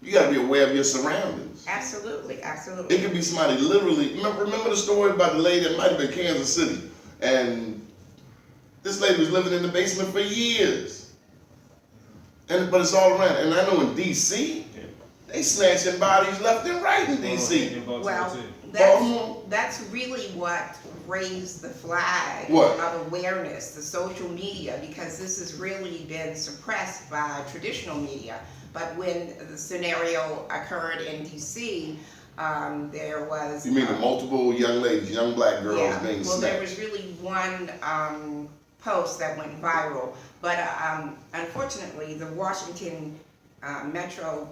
You got to be aware of your surroundings. Absolutely, absolutely. It could be somebody literally. Remember the story about the lady that might have been Kansas City, and this lady was living in the basement for years. But it's all around. And I know in D.C., they snatching bodies left and right in D.C. Well, that's really what raised the flag of awareness, the social media, because this has really been suppressed by traditional media. But when the scenario occurred in D.C., there was... You mean the multiple young ladies, young black girls being snatched? Well, there was really one post that went viral. But unfortunately, the Washington Metro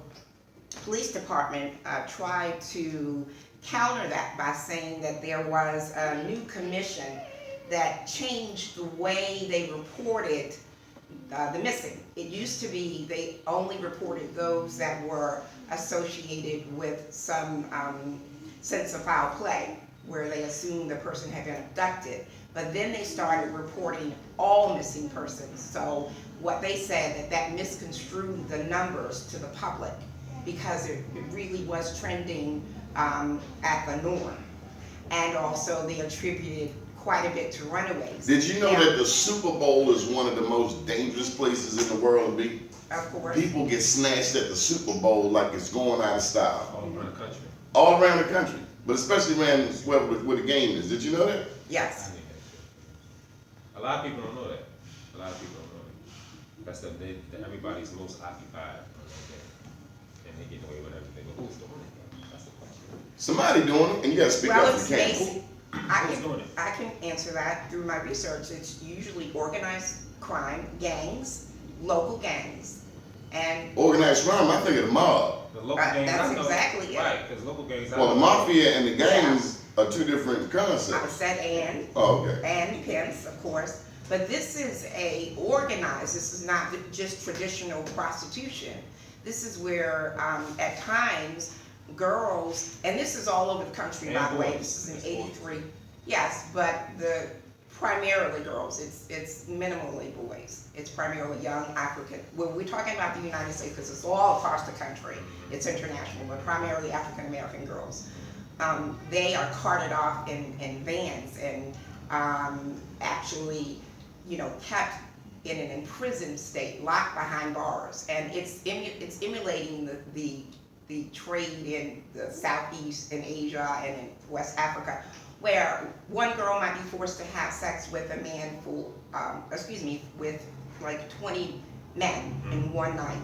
Police Department tried to counter that by saying that there was a new commission that changed the way they reported the missing. It used to be they only reported those that were associated with some sense of foul play, where they assumed the person had been abducted. But then they started reporting all missing persons. So what they said, that misconstrued the numbers to the public, because it really was trending at the norm. And also they attributed quite a bit to runaways. Did you know that the Super Bowl is one of the most dangerous places in the world to be? Of course. People get snatched at the Super Bowl like it's going out of style. All around the country. All around the country. But especially around where the game is. Did you know that? Yes. A lot of people don't know that. A lot of people don't know that. That's that everybody's most occupied on that day. And they get away with everything. But who's doing it? That's the question. Somebody doing it, and you gotta speak up if you can. I can answer that through my research. It's usually organized crime, gangs, local gangs, and organized crime. I think of the mob. The local gangs. That's exactly it. Right, because local gangs. Well, the mafia and the gangs are two different concepts. I said and. Oh, okay. And pimps, of course. But this is a organized. This is not just traditional prostitution. This is where, at times, girls, and this is all over the country, by the way. This is in '83. Yes, but primarily girls. It's minimally boys. It's primarily young African. Well, we're talking about the United States because it's all across the country. It's international, but primarily African American girls. They are carted off in vans and actually, kept in an imprisoned state, locked behind bars, and it's emulating the trade in the Southeast, in Asia, and in West Africa, where one girl might be forced to have sex with a man with like 20 men in one night,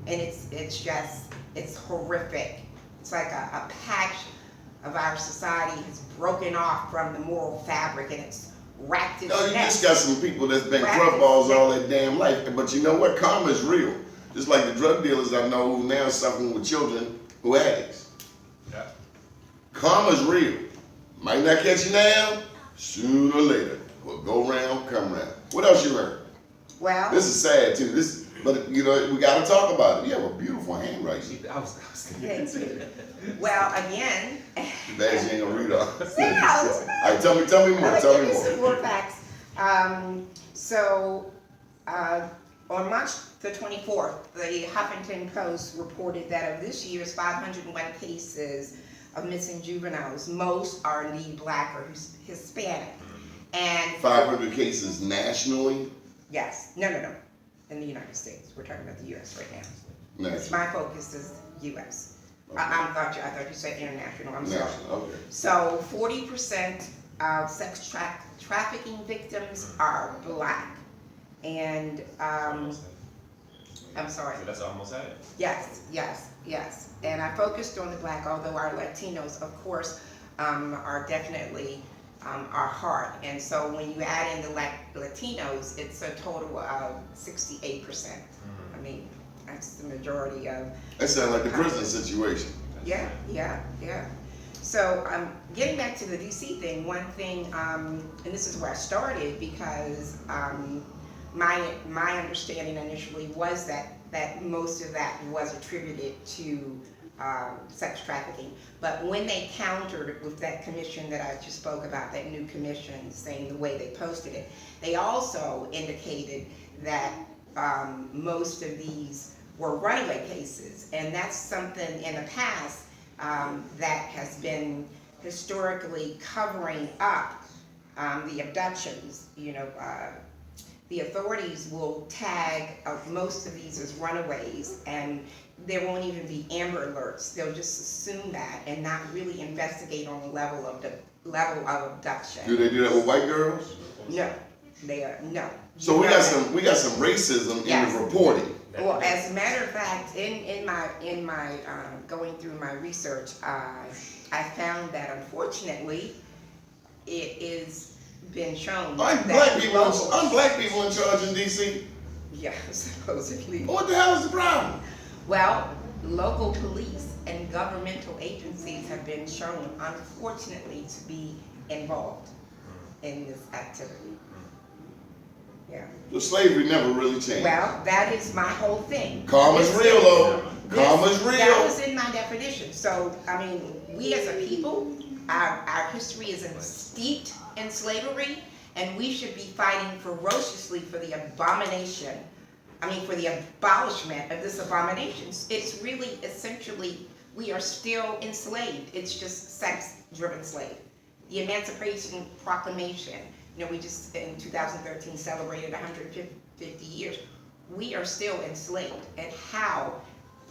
and it's horrific. It's like a patch of our society has broken off from the moral fabric, and it's wrapped its No, you neck. just got some people that's been drug balls all their damn life. But you know what? Karma is real. Just like the drug dealers I know who now suffering with children who are addicts. Yeah. Karma is real. Might not catch you now, sooner or later. Will go round, come round. What else you learned? Well, This is sad too. But we got to talk about it. You have a beautiful handwriting. I was thank you. Well, again, Too bad you ain't gonna read all. See how it's- All right, tell me more. Tell me some more. more facts. On March the 24th, the Huffington Post reported that of this year's 501 cases of missing juveniles, most are indeed Black or Hispanic. And 500 cases nationally. yes, no, in the United States. We're talking about the U.S. right now. National. My focus is U.S. Okay. I thought you said international. I'm sorry. National. Okay. So 40% of sex trafficking victims are Black, and I'm sorry. So that's almost half. Yes. And I focused on the Black, although our Latinos, of course, are definitely our heart. And so when you add in the Latinos, it's a total of 68%. I mean, that's the majority of. That sounds like the prison situation. Yeah. So getting back to the DC thing, one thing, and this is where I started, because my understanding initially was that most of that was attributed to sex trafficking. But when they countered with that commission that I just spoke about, that new commission, saying the way they posted it, they also indicated that most of these were runaway cases, and that's something in the past that has been historically covering up the abductions. The authorities will tag most of these as runaways, and there won't even be Amber Alerts. They'll just assume that and not really investigate on the level of abduction. Do they do that with white girls? No, they are no. So we got some racism Yes. in the reporting. Well, as a matter of fact, in my going through my research, I found that unfortunately, it is been shown Aren't that black people in charge in DC? yeah, supposedly. What the hell is the problem? Well, local police and governmental agencies have been shown, unfortunately, to be involved in this activity. Yeah. The slavery never really changed. Well, that is my whole thing. Karma's This real, is- though. Karma's real. That was in my definition. So, I mean, we as a people, our history is steeped in slavery, and we should be fighting ferociously for the abolishment of this abomination. It's really, essentially, we are still enslaved. It's just sex-driven slave. The Emancipation Proclamation, we just, in 2013, celebrated 150 years. We are still enslaved. And how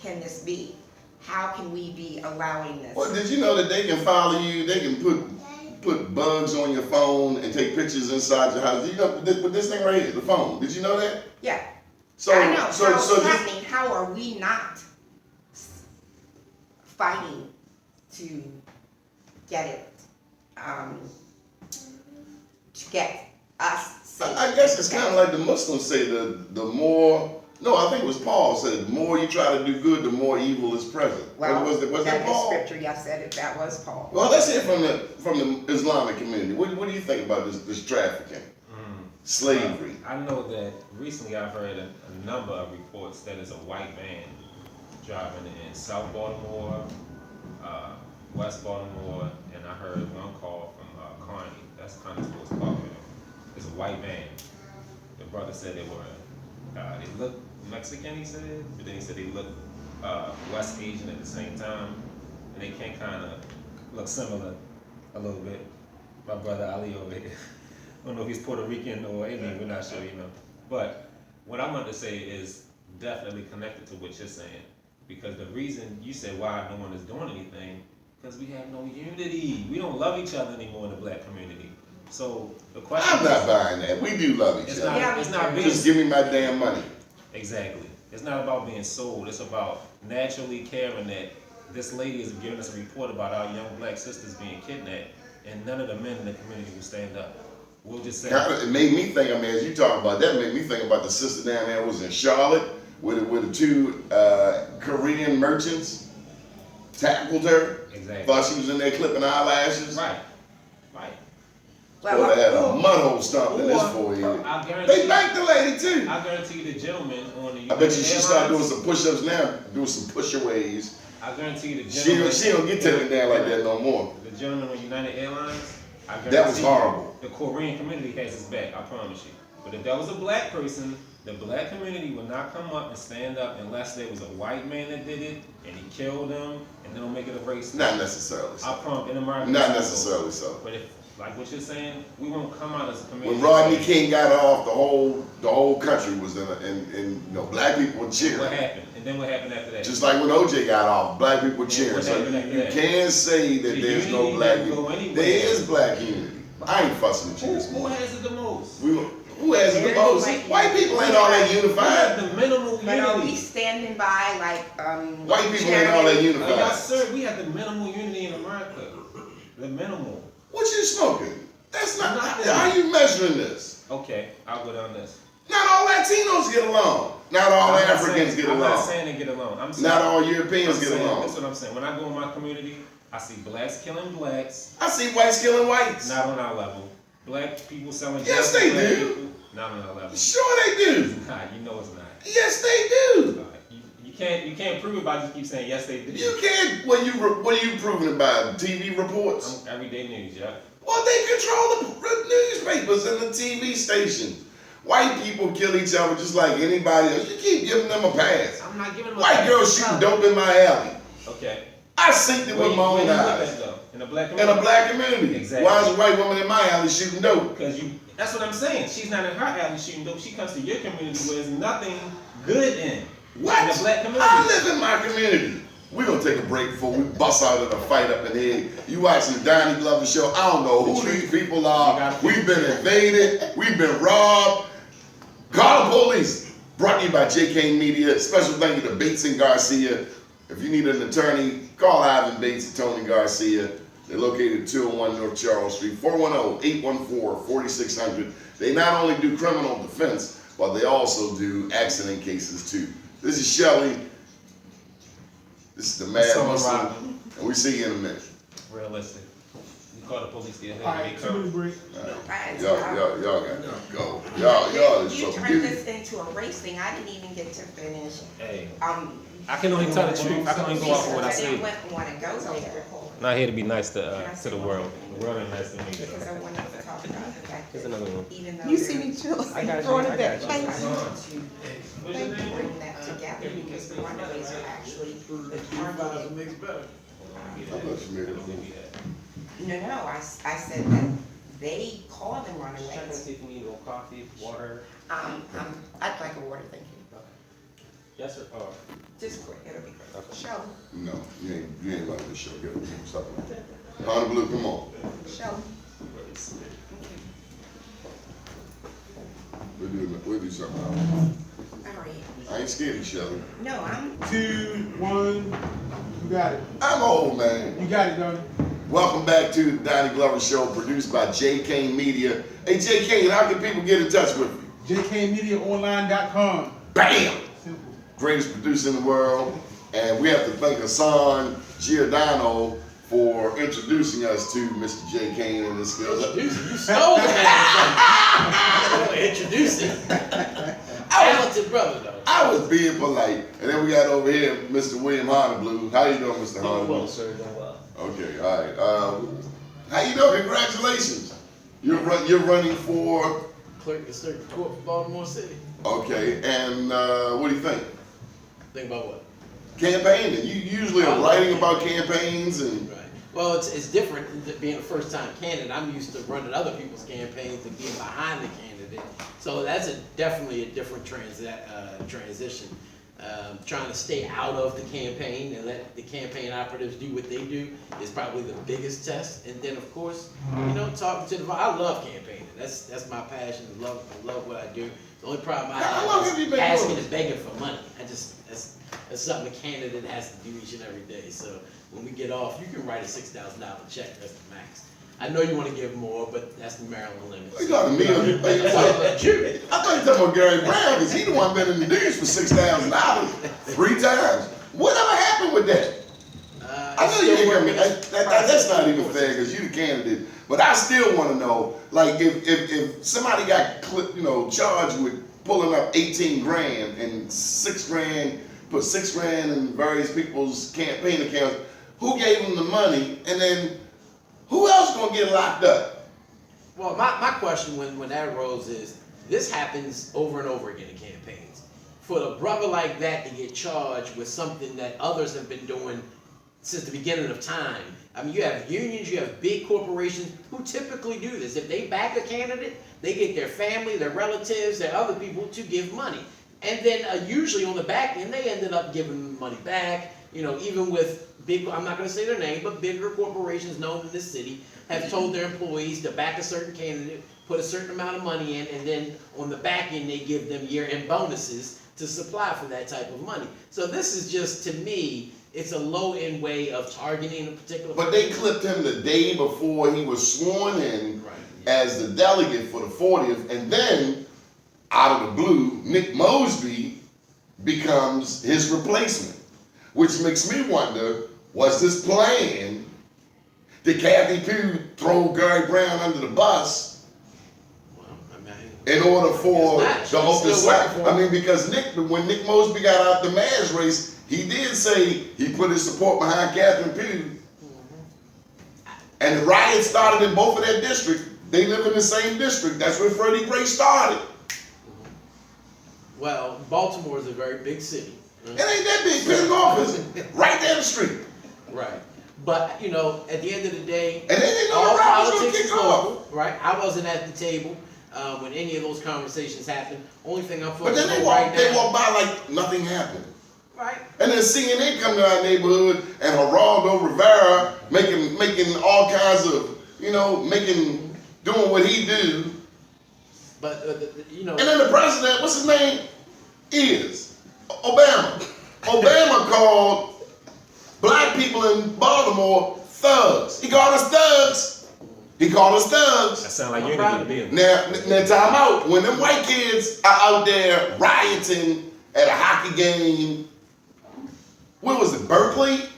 can this be? How can we be allowing this? Well, did you know that they can follow you? They can put bugs on your phone and take pictures inside your house. You know, with this thing right here, the phone. Did you know that? Yeah. So, I know. so, How so it's this, happening. How are we not fighting to get it, to get us safe? I guess it's kind of like the Muslims say, the more, no, I think it was Paul said, the more you try to do good, the more evil is present. Well, was that that Paul? scripture, yes, said it. That was Paul. Well, let's hear from the Islamic community. What do you think about this trafficking, slavery? I know that recently I've heard a number of reports that it's a white van driving in South Baltimore, West Baltimore, and I heard one call from Kearney. That's kind of towards Parkville. It's a white van. The brother said they looked Mexican, he said, but then he said they looked West Asian at the same time, and they can kind of look similar a little bit. My brother Ali over here. I don't know if he's Puerto Rican or Indian, we're not sure, But what I wanted to say is definitely connected to what you're saying. Because the reason you said why no one is doing anything, because we have no unity. We don't love each other anymore in the black community. So the question I'm not buying that. We do love each other. it's not being, Just give me my damn money. exactly. It's not about being sold. It's about naturally caring that this lady is giving us a report about our young black sisters being kidnapped, and none of the men in the community will stand up. We'll just say, It made me think, as you talk about that, it made me think about the sister down there who was in Charlotte with the two Korean merchants tackled her. exactly. Thought she was in there clipping eyelashes. Right. Well, they had a mud hole stomped in his forehead. I guarantee They banked the lady too. I guarantee you the gentleman on the I bet you she start doing Airlines- some push-ups now, doing some pushaways. I guarantee you the She gentleman. don't get taken down like that no more. The gentleman on United Airlines. I guarantee That was you horrible. The Korean community has his back. I promise you. But if that was a black person, the black community would not come up and stand up unless there was a white man that did it and he killed them, and they don't make it a race. Not necessarily I so. promise in America. Not it's necessarily so. But if, like what you're saying, we won't come out as a community. When Rodney King got off, the whole country was in black people were cheering. What happened? And then what happened after that? Just like when OJ got off, black people were cheering. What So happened after you that? can't say that The there's no unity black didn't go unity. anywhere. There is black unity. I ain't fussing with you this Who morning. has it the most? Who has it the most? White people ain't all that We unified. have the minimal But are we unity. standing by like White people ain't all that Yes, unified. sir. We have the minimal unity in America. The minimal. What you smoking? That's not. Nothing. How you measuring this? Okay, I'll go down this. Not all Latinos get along. Not all I'm not Africans saying- get I'm not along. saying they get along. I'm saying, Not all Europeans I'm get saying- along. That's what I'm saying. When I go in my community, I see blacks killing blacks. I see whites killing whites. Not on our level. Black people selling Yes, drugs to they black do. people, not on our level. Sure they do. Nah, you know it's not. Yes, they do. You can't prove it by just keep saying yes they do. You can't. What are you proving it by? TV reports? Everyday news, yeah. Well, they control the newspapers and the TV stations. White people kill each other just like anybody else. You keep giving them a pass. I'm not giving them a White pass. girls shooting dope in my alley. Okay. I seen it with my own eyes. In a black In community? a black community. Exactly. Why is a white woman in my alley shooting dope? Because that's what I'm saying. She's not in her alley shooting dope. She comes to your community where there's nothing good in. What? In a black community. I live in my community. We're gonna take a break before we bust out in a fight up in here. You watching the Donnie Glover show. I don't know who these people are. We've been invaded. We've been robbed. Call the police. Brought to you by JK Media. Special thank you to Bates and Garcia. If you need an attorney, call Ivan Bates and Tony Garcia. They're located at 201 North Charles Street, 410-814-4600. They not only do criminal defense, but they also do accident cases too. This is Shelly. This is the Mad Muslim. And we see you in a minute. Realistic. You call the police, get All right, 2 minute break. Y'all gotta go. Y'all is You so turned beautiful. this into a race thing. I didn't even get to finish. Hey, I can only tell the truth. I can only go off of what I I say. didn't want to go there Not here to be nice to the world. the world ain't nice to me. because I wanted to talk about the fact Here's that another one. even though You see me chill, I got you, throwing I it back. got you. Thank you. What's your Thank you for name? bringing that together because the runaways are actually the targeted. I thought you made it. No, I said that they call them runaways. See if you need more coffee, water. I'd like a water, thank you. Yes, sir. Oh. Just quick, it'll be great. Okay. Show, No, you ain't like this show. Get it. Stop it. Honda Blue, come on. show. We'll do something. All right. I ain't scared of Shelly. No, I'm 2, 1. You got it. I'm old, man. You got it, Doni. Welcome back to the Donnie Glover Show, produced by JK Media. Hey, JK, how can people get in touch with you? JKMediaOnline.com. Bam! Simple. Greatest producer in the world. And we have to thank Hassan Giordano for introducing us to Mr. J. Kane and his skills. You stole the man. Introduce him. Talented brother, though. I was being polite. And then we got over here Mr. William Honolulu. How you doing, Mr. Honolulu? sir. Doing well. Okay, all right. How you doing? Congratulations. You're running for, Clerk of Circuit Court for Baltimore City. okay, and what do you think? Think about what? Campaigning. You usually are writing about campaigns and Right. Well, it's different than being a first-time candidate. I'm used to running other people's campaigns and being behind the candidate. So that's definitely a different transition. Trying to stay out of the campaign and let the campaign operatives do what they do is probably the biggest test. And then, of course, talking to I love campaigning. That's my passion. I love what I do. The only problem I How long have you have been is asking doing and begging for money. That's something a candidate has to do each and every day. So when we get off, you can write a $6,000 check. That's the max. I know you want to give more, but that's the Maryland limit. you talking to me? I thought you were talking about Gary Brown because he the one been in the news for $6,000 3 times. Whatever happened with that? I know you ain't gonna. That's not even fair because you the candidate. But I still want to know, like, if somebody got charged with pulling up 18 grand and 6 grand, put 6 grand in various people's campaign accounts, who gave them the money, and then who else gonna get locked up? Well, my question when that arose is, this happens over and over again in campaigns. For a brother like that to get charged with something that others have been doing since the beginning of time. I mean, you have unions, you have big corporations who typically do this. If they back a candidate, they get their family, their relatives, their other people to give money. And then usually on the back end, they ended up giving money back. Even with big, I'm not going to say their name, but bigger corporations known in this city have told their employees to back a certain candidate, put a certain amount of money in, and then on the back end, they give them year-end bonuses to supply for that type of money. So this is just, to me, it's a low-end way of targeting a particular. But they clipped him the day before he was sworn in as the delegate for the 40th, and then, out of the blue, Nick Mosby becomes his replacement. Which makes me wonder, was this planned? Did Kathy Pugh throw Gary Brown under the bus in order for the open side? I mean, because when Nick Mosby got out the mayor's race, he did say he put his support behind Catherine Pugh. And the riots started in both of their districts. They live in the same district. That's where Freddie Gray started. Well, Baltimore is a very big city. It ain't that big. Penn office right down the street. Right. But, you know, at the end of the day, And then they know all the round was gonna politics is kick off. local, right? I wasn't at the table when any of those conversations happened. Only thing I'm But then focused they on right now. walk by like nothing happened. Right. And then CNN come to our neighborhood and Geraldo Rivera making all kinds of, you know, doing what he do. But, you know. And then the president, what's his name? Is Obama. Obama called black people in Baltimore thugs. He called us thugs. He called us thugs. That sound like I'm unity proud to of me. Now time out. When them white kids are out there rioting at a hockey game, where was it? Berkeley?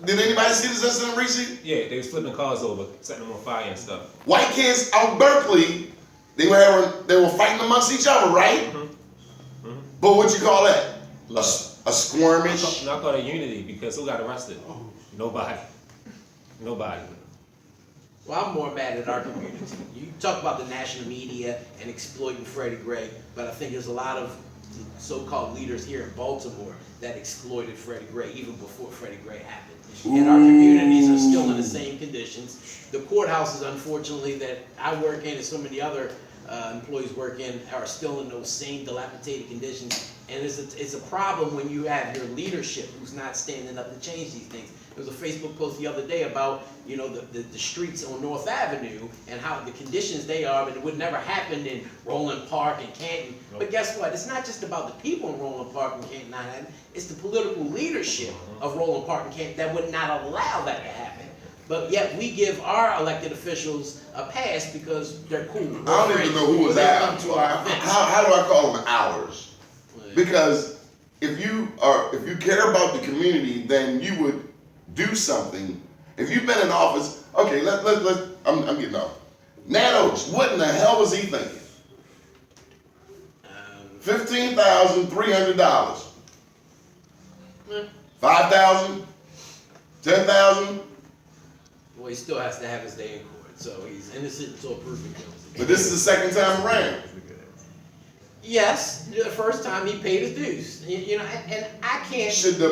Did anybody see this incident recently? Yeah, they was flipping cars over, setting them on fire and stuff. White kids out Berkeley, they were fighting amongst each other, right? But what you call that? A skirmish? I call it unity because who got arrested? Nobody. Nobody. Well, I'm more mad at our community. You talk about the national media and exploiting Freddie Gray, but I think there's a lot of so-called leaders here in Baltimore that exploited Freddie Gray even before Freddie Gray happened. And our communities are still in the same conditions. The courthouses, unfortunately, that I work in and so many other employees work in are still in those same dilapidated conditions. And it's a problem when you have your leadership who's not standing up to change these things. There was a Facebook post the other day about, you know, the streets on North Avenue and how the conditions they are, but it would never happen in Roland Park and Canton. Nope. But guess what? It's not just about the people in Roland Park and Canton not having, it's the political leadership of Roland Park and Canton that would not allow that to happen. But yet we give our elected officials a pass because they're cool. I don't even know who was out. How do I call them ours? Because if you care about the community, then you would do something. If you've been in office, okay, I'm getting off. Nat Oaks, what in the hell was he thinking? $15,300. $5,000? $10,000? Well, he still has to have his day in court, so he's innocent until proven guilty. But this is the second time around. Yes, the first time he paid his dues. You know, and I can't. Should the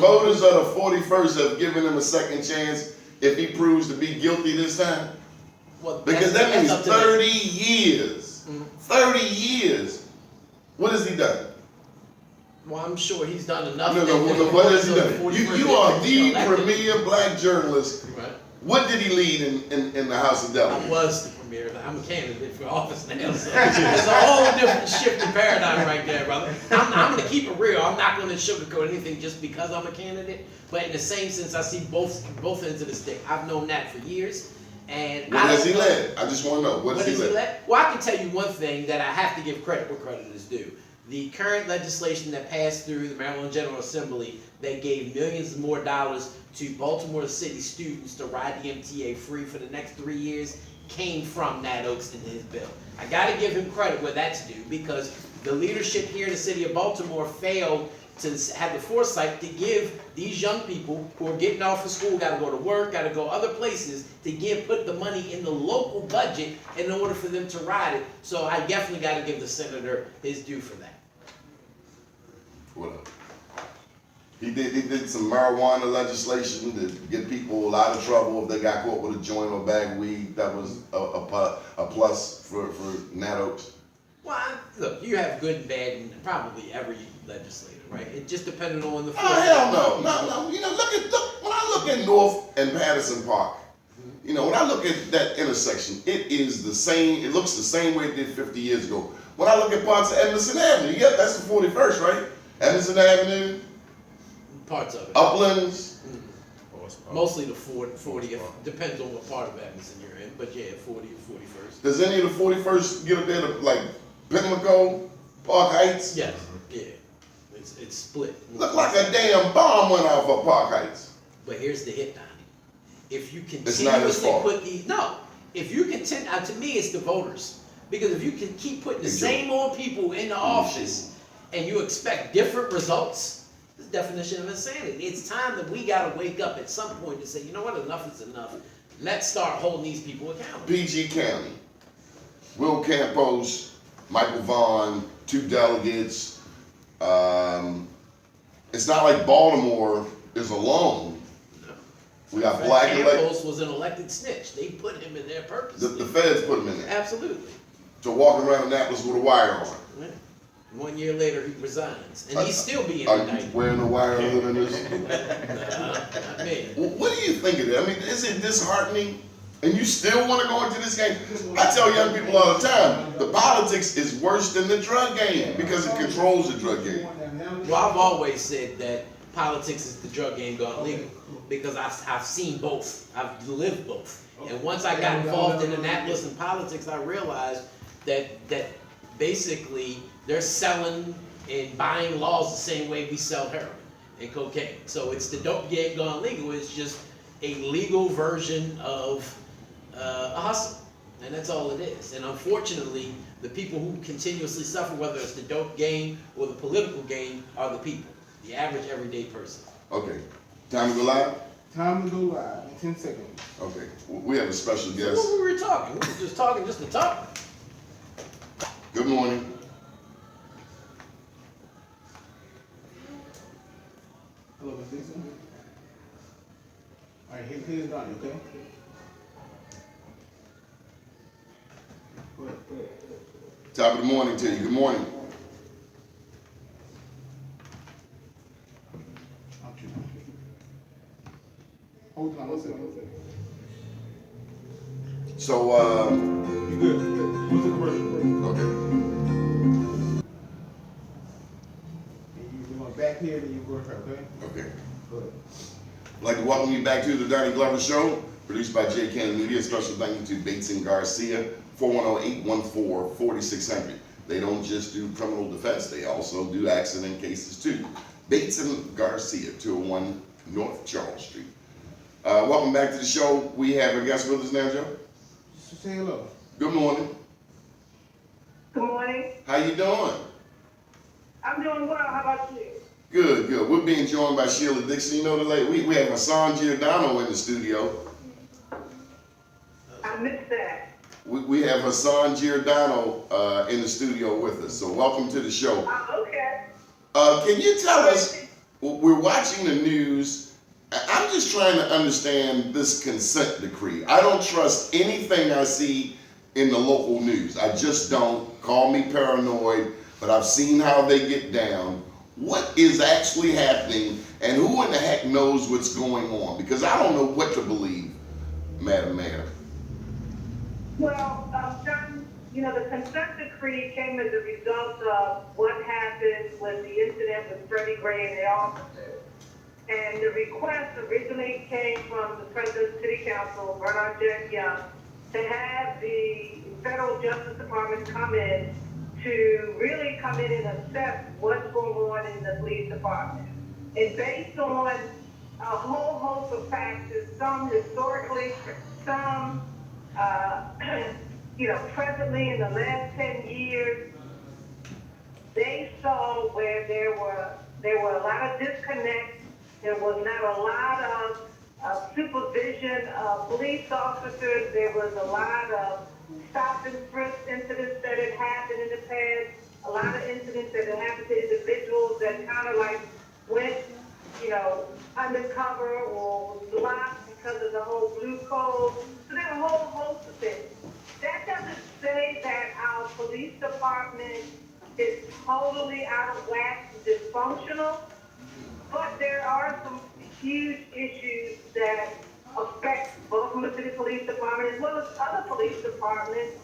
voters of the 41st have given him a second chance if he proves to be guilty this time? Well, because that means 30 years. 30 years. What has he done? Well, I'm sure he's done enough. No, what has he done? You are the premier black journalist. Right. What did he lead in the House of Delegates? I was the premier. I'm a candidate for office now, so it's a whole different shift in paradigm right there, brother. I'm going to keep it real. I'm not going to sugarcoat anything just because I'm a candidate. But in the same sense, I see both ends of the stick. I've known that for years. And what has he led? I just want to know. What has he led? Well, I can tell you one thing that I have to give credit where credit is due. The current legislation that passed through the Maryland General Assembly that gave millions more dollars to Baltimore City students to ride the MTA free for the next 3 years came from Nat Oaks in his bill. I got to give him credit where that's due because the leadership here in the city of Baltimore failed to have the foresight to give these young people who are getting off of school, got to go to work, got to go other places, to put the money in the local budget in order for them to ride it. So I definitely got to give the senator his due for that. What up? He did some marijuana legislation to get people out of trouble if they got caught with a joint or bag of weed. That was a plus for Nat Oaks. Well, look, you have good and bad in probably every legislator, right? It just depended on the. Oh hell no! You know, look when I look at North and Patterson Park. You know, when I look at that intersection, it is the same. It looks the same way it did 50 years ago. When I look at parts of Edmondson Avenue, yeah, that's the 41st, right? Edmondson Avenue. Parts of it. Uplands. Mostly the 40th. Depends on what part of Edmondson you're in, but yeah, 40 or 41st. Does any of the 41st get up there to like Pimlico, Park Heights? Yes. Yeah. It's split. Look like a damn bomb went off of Park Heights. But here's the hit, Donnie. If you it's not his continuously fault. put these, if you continue, to me it's the voters. Because if you can keep putting the same old people in the office and you expect different results, it's the definition of insanity. It's time that we gotta wake up at some point to say, you know what, enough is enough. Let's start holding these people accountable. PG County, Will Campos, Michael Vaughn, 2 delegates. It's not like Baltimore is alone. We got black Campos was an elected snitch. They put him in there purposely. The feds put him in there Absolutely. to walk around Annapolis with a wire on. Yeah. 1 year later, he resigns, and he's still being Are you indicted. wearing a wire other than this? Nah, not me. What do you think of that? I mean, is it disheartening? And you still want to go into this game? I tell young people all the time, the politics is worse than the drug game because it controls the drug game. Well, I've always said that politics is the drug game gone legal because I've seen both. I've lived both. And once I got involved in Annapolis and politics, I realized that basically they're selling and buying laws the same way we sell heroin and cocaine. So it's the dope game gone legal. It's just a legal version of a hustle. And that's all it is. And unfortunately, the people who continuously suffer, whether it's the dope game or the political game, are the people, the average everyday person. Okay, time to go live? Time to go live in 10 seconds. Okay, we have a special So guest. what were we talking? We were just talking just to talk. Good morning. Hello, Ms. Dixon. All right, here's Doni, okay? Go ahead. Top of the morning to you. Good morning. I'll choose. Hold on, one second. So, You good? What's the commercial? okay. You're going back here, then you go to okay? Okay. Go ahead. I'd like to welcome you back to the Donnie Glover Show, produced by J. Cannon Media. Special thank you to Bates and Garcia, 410-814-4600. They don't just do criminal defense, they also do accident cases too. Bates and Garcia, 201 North Charles Street. Welcome back to the show. We have a guest with us now, Joe. Just say hello. Good morning. Good morning. How you doing? I'm doing well. How about you? Good, good. We're being joined by Sheila Dixon. You know the lady. We have Hassan Giordano in the studio. I missed that. We have Hassan Giordano in the studio with us. So welcome to the show. Okay. Can you tell us? We're watching the news. I'm just trying to understand this consent decree. I don't trust anything I see in the local news. I just don't. Call me paranoid, but I've seen how they get down. What is actually happening, and who in the heck knows what's going on? Because I don't know what to believe, Madam Mayor. Well, John, the consent decree came as a result of what happened with the incident with Freddie Gray and the officers. And the request originally came from the President's City Council, Bernard Jack Young, to have the Federal Justice Department come in to really come in and assess what's going on in the police department. And based on a whole host of factors, some historically, some, presently in the last 10 years, they saw where there were a lot of disconnects. There was not a lot of supervision of police officers. There was a lot of stop and frisk incidents that had happened in the past, a lot of incidents that had happened to individuals that kind of like went, undercover or was blocked because of the whole blue code. So there are a whole host of things. That doesn't say that our police department is totally out of whack and dysfunctional, but there are some huge issues that affect Baltimore City Police Department as well as other police departments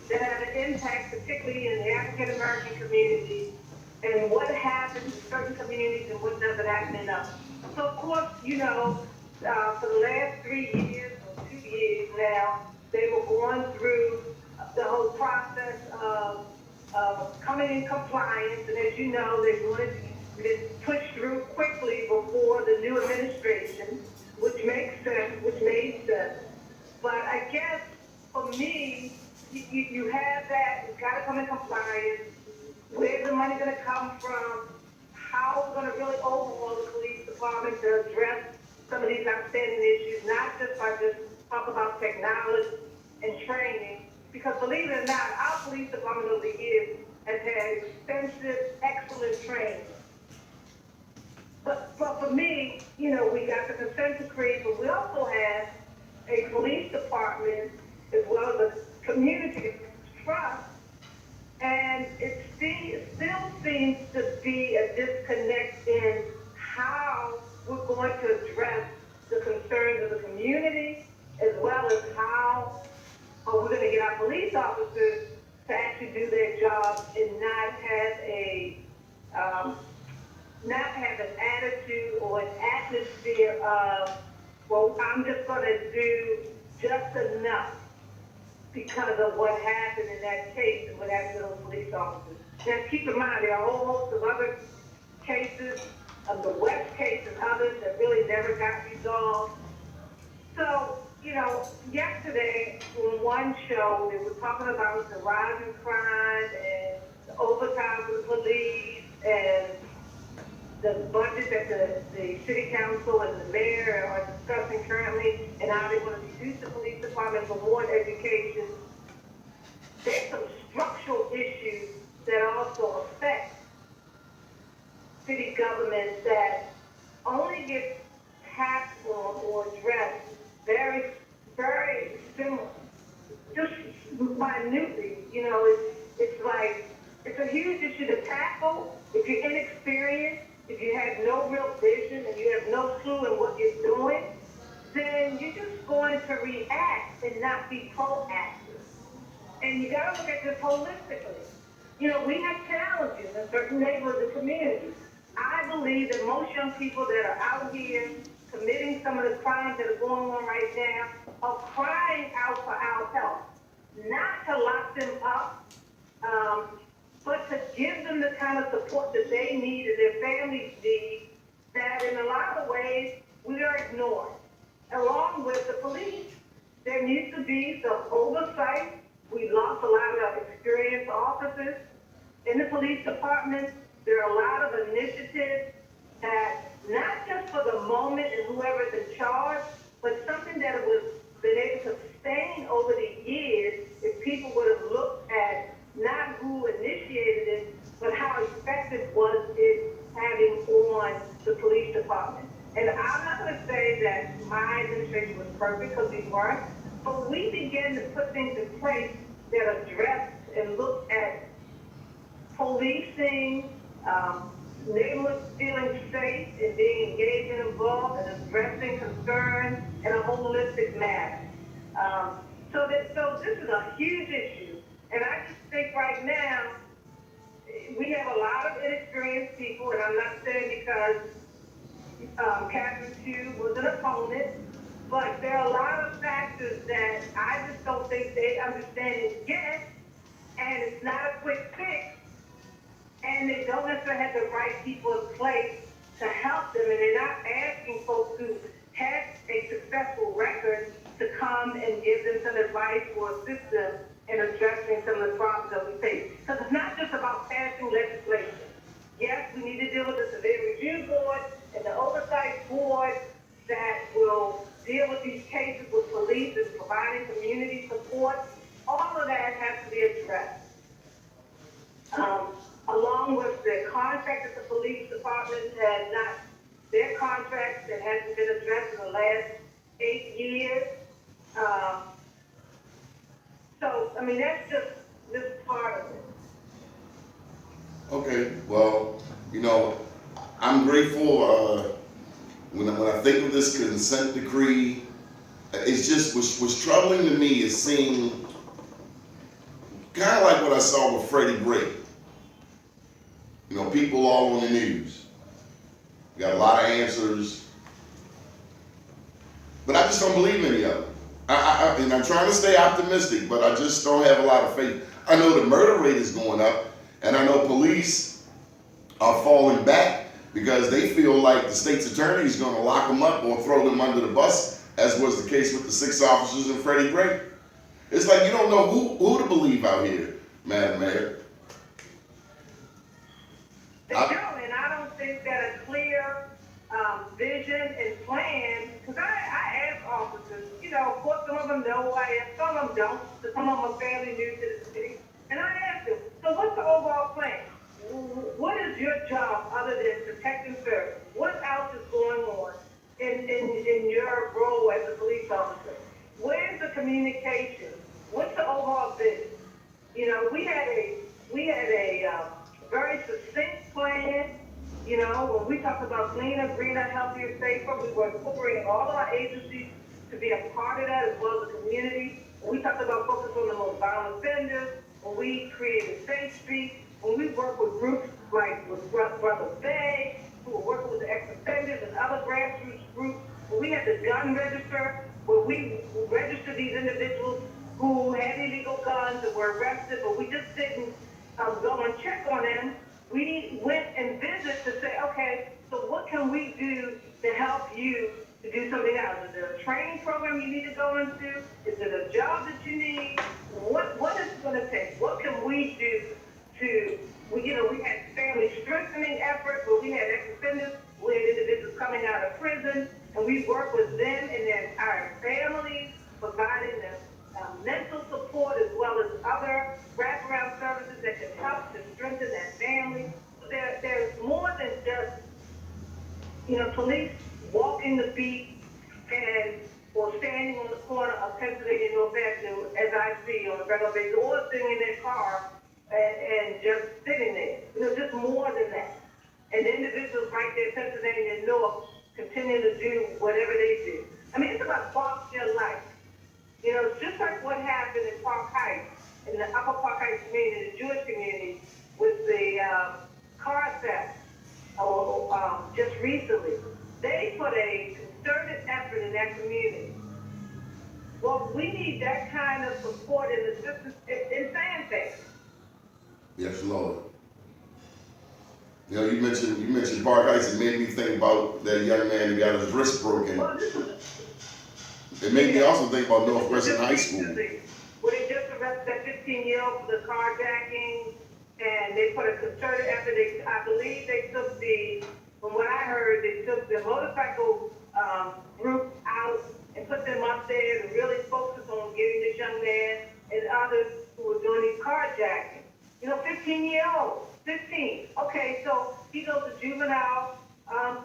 that have an impact, particularly in the African American community, and what happens in certain communities and what doesn't happen in others. So of course, for the last 3 years or 2 years now, they were going through the whole process of coming in compliance, and as you know, they wanted to push through quickly before the new administration, which made sense. But I guess for me, you have that, it's got to come in compliance. Where's the money going to come from? How are we going to really overhaul the police department to address some of these outstanding issues, not just by just talk about technology and training? Because believe it or not, our police department over the years has had extensive, excellent training. But for me, you know, we got the consent decree, but we also have a police department as well as a community trust, and it still seems to be a disconnect in how we're going to address the concerns of the community, as well as how we're going to get our police officers to actually do their job and not have an attitude or an atmosphere of, well, I'm just going to do just enough because of what happened in that case and what happened to those police officers. Now, keep in mind, there are a whole host of other cases, the West case and others that really never got resolved. So, you know, yesterday on one show, they were talking about the rise in crime and the overtime for the police and the budget that the city council and the mayor are discussing currently, and how they want to reduce the police department for more education. There's some structural issues that also affect city government that only get tapped on or addressed very, very similar, just minutely. You know, it's like, it's a huge issue to tackle. If you're inexperienced, if you have no real vision and you have no clue in what you're doing, then you're just going to react and not be proactive. And you gotta look at this holistically. You know, we have challenges in certain neighborhoods and communities. I believe that most young people that are out here committing some of the crimes that are going on right now are crying out for our help. Not to lock them up, but to give them the kind of support that they need and their families need, that in a lot of ways we are ignored. Along with the police, there needs to be some oversight. We lost a lot of experienced officers in the police department. There are a lot of initiatives that, not just for the moment and whoever's in charge, but something that was been able to sustain over the years if people would have looked at not who initiated it, but how effective was it having on the police department. And I'm not going to say that my administration was perfect, because we weren't, but we began to put things in place that addressed and looked at policing, neighborhoods feeling safe and being engaged and involved and addressing concerns in a holistic manner. So this is a huge issue. And I just think right now, we have a lot of inexperienced people, and I'm not saying because Catherine Pugh was an opponent, but there are a lot of factors that I just don't think they understand it yet, and it's not a quick fix, and they don't necessarily have the right people in place to help them, and they're not asking folks who have a successful record to come and give them some advice or assist them in addressing some of the problems that we face. Because it's not just about passing legislation. Yes, we need to deal with the Civil Review Board and the Oversight Board that will deal with these cases with police and providing community support. All of that has to be addressed. Along with the contract that the police department had not, their contract that hasn't been addressed in the last 8 years. So, I mean, that's just this part of it. Okay, well, you know, I'm grateful, when I think of this consent decree, it's just, what's troubling to me is seeing, kind of like what I saw with Freddie Gray. You know, people all on the news. Got a lot of answers, but I just don't believe any of them. And I'm trying to stay optimistic, but I just don't have a lot of faith. I know the murder rate is going up, and I know police are falling back because they feel like the state's attorney is going to lock them up or throw them under the bus, as was the case with the 6 officers in Freddie Gray. It's like you don't know who to believe out here, Madam Mayor. They don't, and I don't think that a clear vision and plan, because I ask officers, you know, of course some of them know who I am, some of them don't, but some of them are fairly new to the city. And I ask them, so what's the overall plan? What is your job other than protect and serve? What else is going on in your role as a police officer? Where's the communication? What's the overall vision? You know, we had a very succinct plan. You know, when we talked about cleaner, greener, healthier, safer, we were incorporating all of our agencies to be a part of that as well as the community. When we talked about focus on the most violent offenders, when we created Safe Street, when we work with groups like with Brother Bay, who were working with the ex-offenders and other grassroots groups, when we had the gun register, where we registered these individuals who had illegal guns and were arrested, but we just didn't go and check on them. We went and visited to say, okay, so what can we do to help you to do something else? Is there a training program you need to go into? Is it a job that you need? What is it going to take? What can we do to, we had family strengthening efforts where we had ex-offenders, we had individuals coming out of prison, and we work with them and their entire families, providing them mental support as well as other wraparound services that can help to strengthen that family. So there's more than just, police walking the beat or standing on the corner of Pennsylvania and North Avenue, as I see on a regular basis, or sitting in their car and just sitting there. Just more than that. And the individuals right there in Pennsylvania and North continue to do whatever they do. I mean, it's about foster life. It's just like what happened in Park Heights, in the Upper Park Heights community, the Jewish community, with the car theft just recently. They put a concerted effort in that community. Well, we need that kind of support and assistance in saying things. Yes, Lord. You mentioned Park Heights. It made me think about that young man who got his wrist broken. Well, It made me also think about Northwestern High School. Where they just arrested that 15-year-old for the carjacking, and they put a concerted effort. I believe they took from what I heard, they took the motorcycle group out and put them up there and really focus on getting this young man and others who were doing these carjacking. 15-year-old, 15. Okay, so he goes to juvenile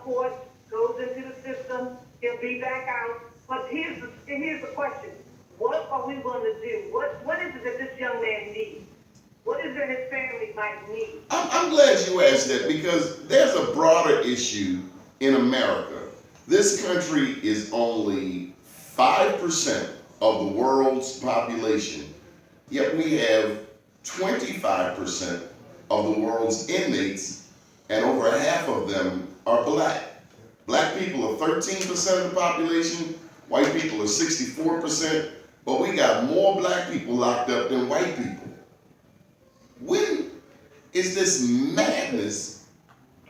court, goes into the system, he'll be back out. But here's the question. What are we going to do? What is it that this young man needs? What is it his family might need? I'm glad you asked that, because there's a broader issue in America. This country is only 5% of the world's population, yet we have 25% of the world's inmates, and over half of them are black. Black people are 13% of the population, white people are 64%, but we got more black people locked up than white people. When is this madness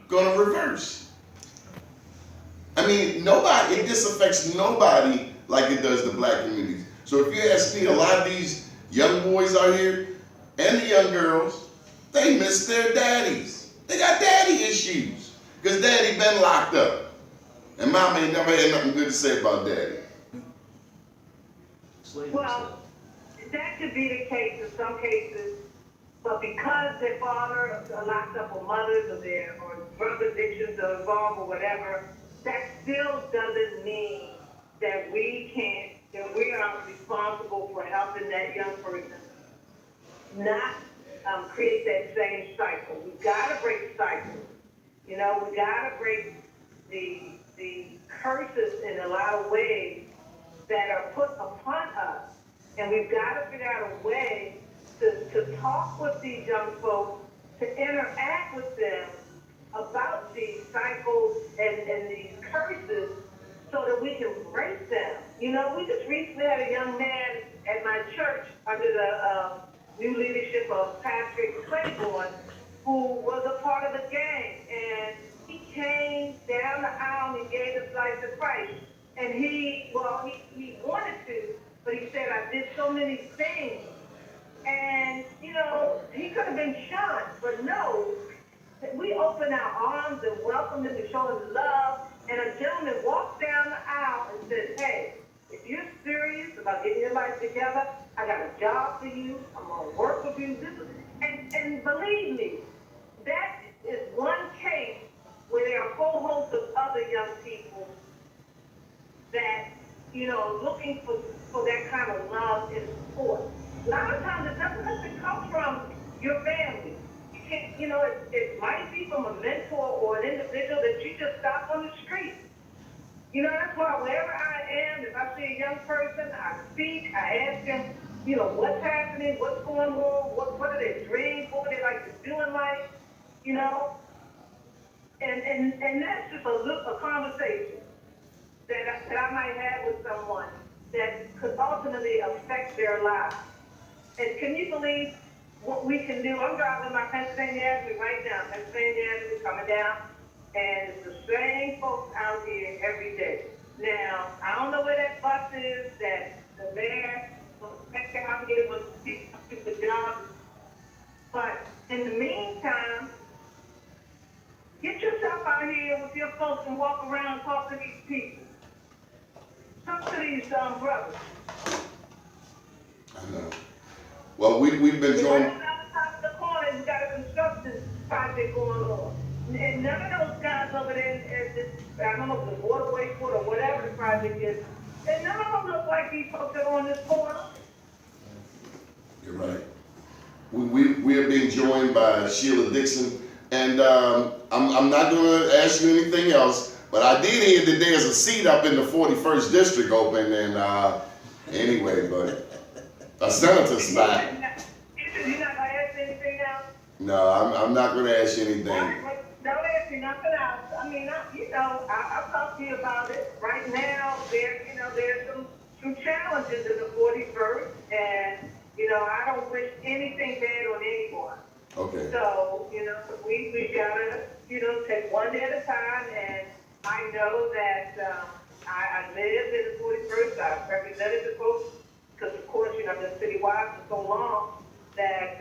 gonna reverse? I mean, it disaffects nobody like it does the black communities. So if you ask me, a lot of these young boys out here and the young girls, they miss their daddies. They got daddy issues because daddy been locked up. And mama ain't never had nothing good to say about daddy. Well, that could be the case in some cases, but because their father are locked up, or mothers or drug addictions are involved or whatever, that still doesn't mean that that we are responsible for helping that young person not create that same cycle. We've got to break the cycle. We got to break the curses in a lot of ways that are put upon us. And we've got to figure out a way to talk with these young folks, to interact with them about these cycles and these curses so that we can break them. We just recently had a young man at my church under the new leadership of Patrick Claiborne, who was a part of the gang. And he came down the aisle and gave his life to Christ. And he wanted to, but he said, I did so many things. And, he could have been shunned, but no, we opened our arms and welcomed him to show him love. And a gentleman walked down the aisle and said, hey, if you're serious about getting your life together, I got a job for you. I'm going to work with you. And believe looking for that kind of love and support. A lot of times it doesn't have to come from your family. You can't, it might be from a mentor or an individual that you just stop on the street. That's why wherever I am, if I see a young person, I speak, I ask them, what's happening, what's going on, what are their dreams, what would they like to do in life, and that's just a conversation that I might have with someone that could ultimately affect their lives. And can you believe what we can do? I'm driving my Pennsylvania Avenue right now, Pennsylvania Avenue coming down, and it's the same folks out here every day. Now, I don't know where that bus is that the mayor will expect out here with the jobs, but in the meantime, get yourself out here with your folks and walk around and talk to these people. Talk to these brothers. I know. Well, we've been Right joined. on the other side of the corner, we got a construction project going on. And none of those guys over there, I don't know if the waterway foot or whatever the project is, and none of them look like these folks that are on this corner. You're right. We are being joined by Sheila Dixon, and I'm not going to ask you anything else, but I did hear that there's a seat up in the 41st district open, and anyway, but a senator spot. You're not gonna ask anything else? No, I'm not going to ask you anything. Don't ask me nothing else. I mean, I'll talk to you about it. Right now, there's some challenges in the 41st, and, I don't wish anything bad on anyone. Okay. So, we gotta, take one day at a time, and I know that, I lived in the 41st, I represented the folks, because of course, I've been citywide for so long, that,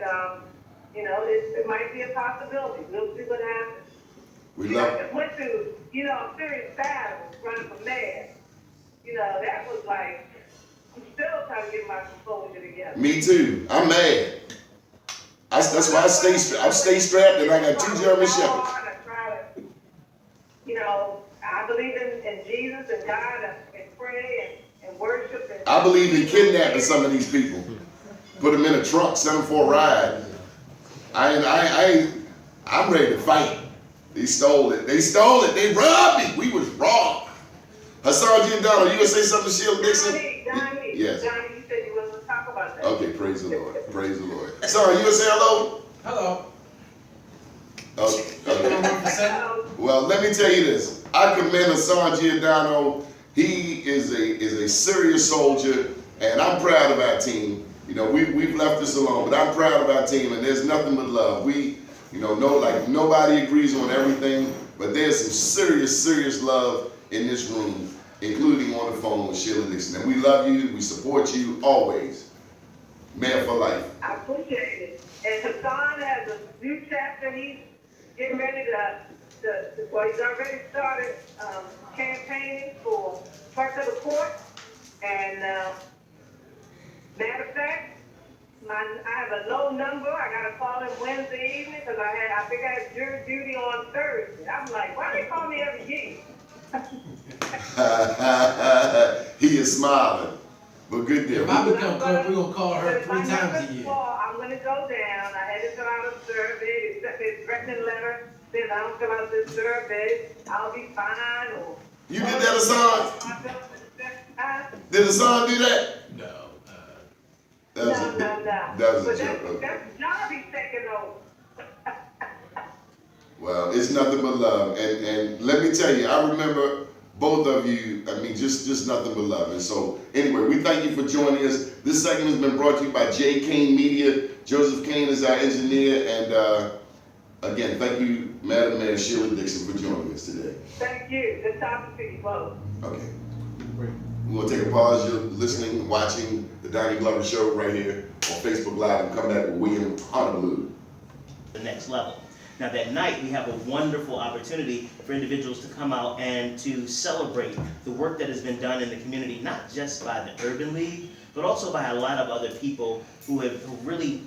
it might be a possibility. We'll see what happens. I just went through, a serious battle running for mayor. That was like, I'm still trying to get my composure together. Me too. I'm mad. That's why I stay strapped, and I got 2 German shepherds. I try to, I believe in Jesus and God and pray and worship. I believe in kidnapping some of these people. Put them in a truck, send them for a ride. I'm ready to fight. They stole it. They robbed me. We was robbed. Hassan Giordano, you gonna say something to Sheila Dixon? Donnie, Yes. Donnie, you said you wasn't gonna talk about that. Okay, praise the Lord. Praise the Lord. Hassan, you gonna say hello? Hello. Okay. Well, let me tell you this. I commend Hassan Giordano. He is a serious soldier, and I'm proud of our team. We've left this alone, but I'm proud of our team, and there's nothing but love. Nobody agrees on everything, but there's some serious love in this room, including on the phone with Sheila Dixon. And we love you, we support you always. Man for life. I appreciate it. And Hassan has a new chapter. He's getting ready he's already started campaigning for clerk of the court. And matter of fact, I have a low number. I got to call him Wednesday evening because I think I had jury duty on Thursday. I'm like, why do they call me every year? He is smiling, but good deal. If I become clerk, we're gonna call her If 3 my times number's a year. full, I'm gonna go down. I had to fill out a survey. They sent me a threatening letter. Then I don't fill out this survey, I'll be fine. Or You did that, Hassan? Did Hassan do that? No. That was No. That was a But joke. Okay. that's Johnny's taking over. Well, it's nothing but love, and let me tell you, I remember both of you. I mean, just nothing but love. And so, anyway, we thank you for joining us. This segment has been brought to you by J. Kane Media. Joseph Kane is our engineer, and again, thank you, Madam Mayor Sheila Dixon, for joining us today. Thank you. Good talking to you both. Okay. We're gonna take a pause. You're listening, watching the Donnie Glover Show right here on Facebook Live, and come back with William Honolulu. The next level. Now that night, we have a wonderful opportunity for individuals to come out and to celebrate the work that has been done in the community, not just by the Urban League, but also by a lot of other people who have really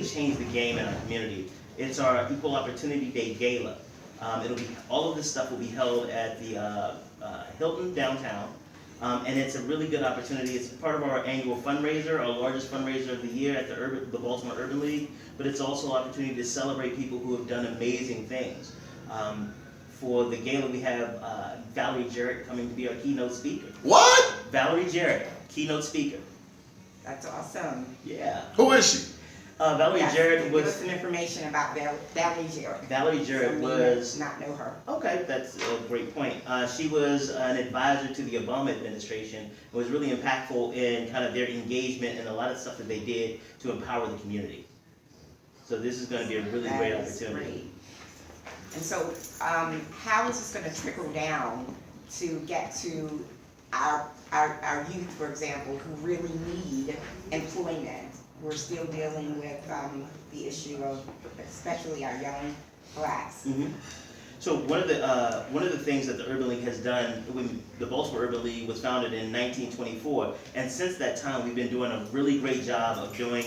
changed the game in our community. It's our Equal Opportunity Day Gala. All of this stuff will be held at the Hilton downtown. And it's a really good opportunity. It's part of our annual fundraiser, our largest fundraiser of the year at the Baltimore Urban League, but it's also an opportunity to celebrate people who have done amazing things. For the gala, we have Valerie Jarrett coming to be our keynote speaker. What? Valerie Jarrett, keynote speaker. That's awesome. Yeah. Who is she? Valerie Yes, Jarrett give us was. some information about Valerie Jarrett. Valerie Jarrett Some may was. not know her. Okay, that's a great point. She was an advisor to the Obama administration and was really impactful in kind of their engagement and a lot of stuff that they did to empower the community. So this is going to be a really great That is opportunity. great. And so, how is this gonna trickle down to get to our youth, for example, who really need employment? We're still dealing with, the issue of, especially our young blacks. Mhm. So one of the things that the Urban League has done, when the Baltimore Urban League was founded in 1924, and since that time we've been doing a really great job of doing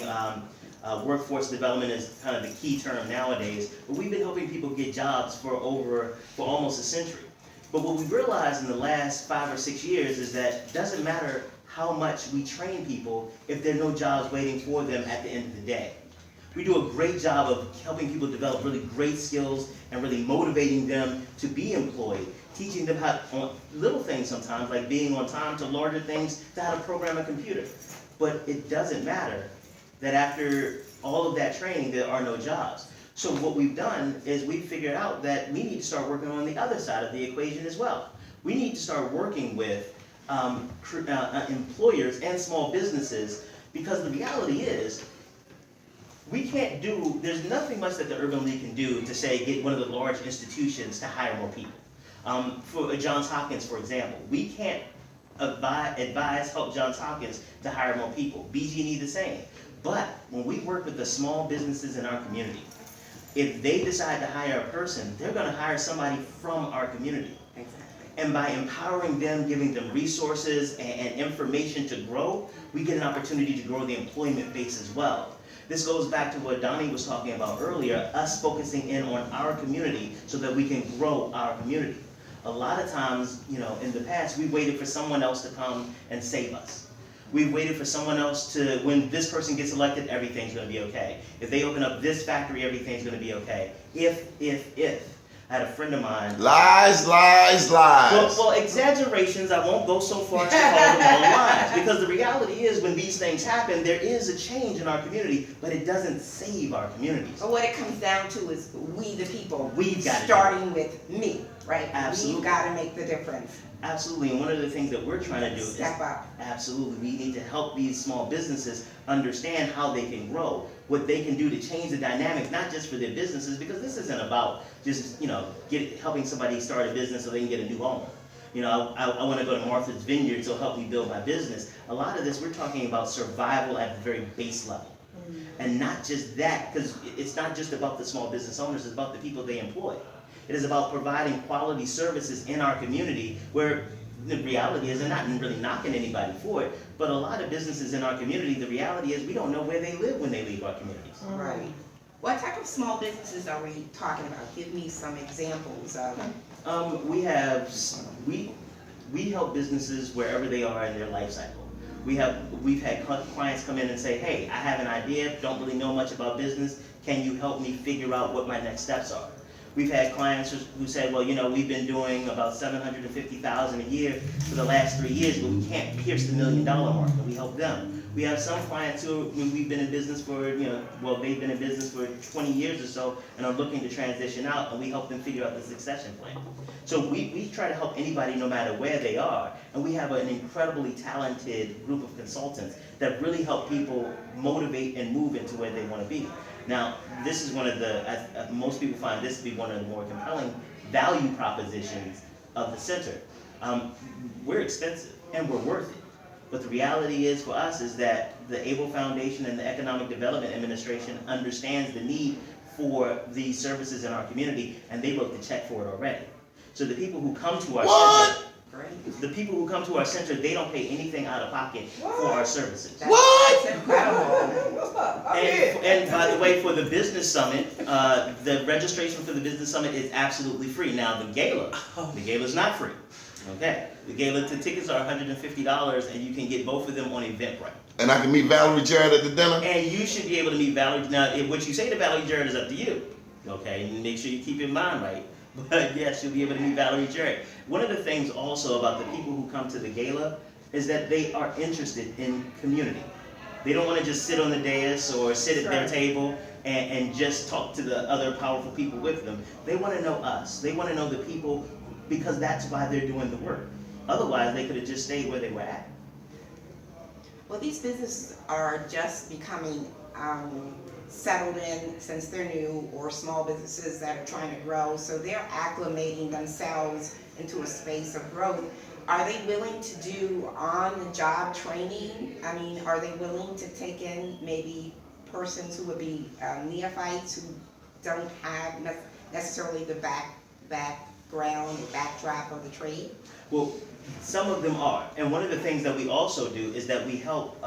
workforce development is kind of the key term nowadays. But we've been helping people get jobs for almost a century. But what we realized in the last 5 or 6 years is that it doesn't matter how much we train people if there are no jobs waiting for them at the end of the day. We do a great job of helping people develop really great skills and really motivating them to be employed, teaching them how little things sometimes, like being on time, to larger things, to how to program a computer. But it doesn't matter that after all of that training, there are no jobs. So what we've done is we've figured out that we need to start working on the other side of the equation as well. We need to start working with employers and small businesses, because the reality is, there's nothing much that the Urban League can do to say get one of the large institutions to hire more people. For Johns Hopkins, for example, we can't help Johns Hopkins to hire more people. BG&E the same. But when we work with the small businesses in our community, if they decide to hire a person, they're gonna hire somebody from our community. Exactly. And by empowering them, giving them resources and information to grow, we get an opportunity to grow the employment base as well. This goes back to what Doni was talking about earlier, us focusing in on our community so that we can grow our community. A lot of times, in the past, we waited for someone else to come and save us. We waited for someone else when this person gets elected, everything's gonna be okay. If they open up this factory, everything's gonna be okay. If. I had a friend of mine. Lies, lies, lies. Well, exaggerations, I won't go so far as to call them all lies. Because the reality is, when these things happen, there is a change in our community, but it doesn't save our communities. But what it comes down to is we the people. We've got to starting with me, right? Absolutely. We've gotta make the difference. Absolutely, and one of the things that we're trying to do is Step up. absolutely, we need to help these small businesses understand how they can grow, what they can do to change the dynamic, not just for their businesses, because this isn't about just, helping somebody start a business so they can get a new home. I want to go to Martha's Vineyard, so help me build my business. A lot of this, we're talking about survival at the very base level. And not just that, because it's not just about the small business owners, it's about the people they employ. It is about providing quality services in our community, where the reality is, they're not really knocking anybody for it, but a lot of businesses in our community, the reality is we don't know where they live when they leave our communities. Right. What type of small businesses are we talking about? Give me some examples of. We help businesses wherever they are in their life cycle. We've had clients come in and say, hey, I have an idea, don't really know much about business, can you help me figure out what my next steps are? We've had clients who said, well, we've been doing about $750,000 a year for the last 3 years, but we can't pierce the $1 million mark, and we help them. We have some clients we've been in business for, they've been in business for 20 years or so and are looking to transition out, and we help them figure out the succession plan. So we try to help anybody no matter where they are, and we have an incredibly talented group of consultants that really help people motivate and move into where they want to be. Now, this is one of most people find this to be one of the more compelling value propositions of the center. We're expensive and we're worth it. But the reality is for us is that the ABLE Foundation and the Economic Development Administration understands the need for these services in our community, and they wrote the check for it already. So the people who come to our center, the people who come to our center, they don't pay anything out of pocket for our services. That's incredible. And by the way, for the Business Summit, the registration for the Business Summit is absolutely free. Now, the gala's not free, okay? The gala tickets are $150, and you can get both of them on Eventbrite. And I can meet Valerie Jarrett at the dinner? And you should be able to meet Valerie. Now, what you say to Valerie Jarrett is up to you. Okay, and make sure you keep your mind right. But yes, you'll be able to meet Valerie Jarrett. One of the things also about the people who come to the gala is that they are interested in community. They don't want to just sit on the dais or sit at their table and just talk to the other powerful people with them. They want to know us. They want to know the people, because that's why they're doing the work. Otherwise, they could have just stayed where they were at. Well, these businesses are just becoming settled in since they're new, or small businesses that are trying to grow, so they're acclimating themselves into a space of growth. Are they willing to do on-the-job training? I mean, are they willing to take in maybe persons who would be neophytes who don't have necessarily the background, the backdrop of the trade? Well, some of them are, and one of the things that we also do is that we help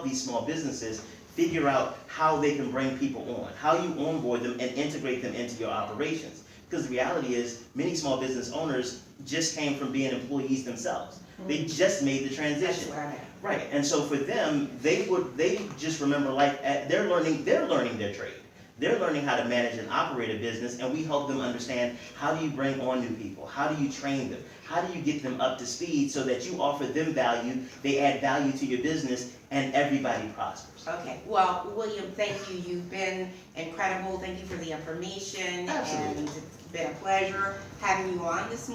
these small businesses figure out how they can bring people on, how you onboard them and integrate them into your operations. Because the reality is, many small business owners just came from being employees themselves. They just made the transition. That's what I meant. Right, and so for them, they just remember life. They're learning their trade. They're learning how to manage and operate a business, and we help them understand, how do you bring on new people? How do you train them? How do you get them up to speed so that you offer them value, they add value to your business, and everybody prospers? Okay, well, William, thank you. You've been incredible. Thank you for the information. Absolutely. And it's been a pleasure having you on this morning.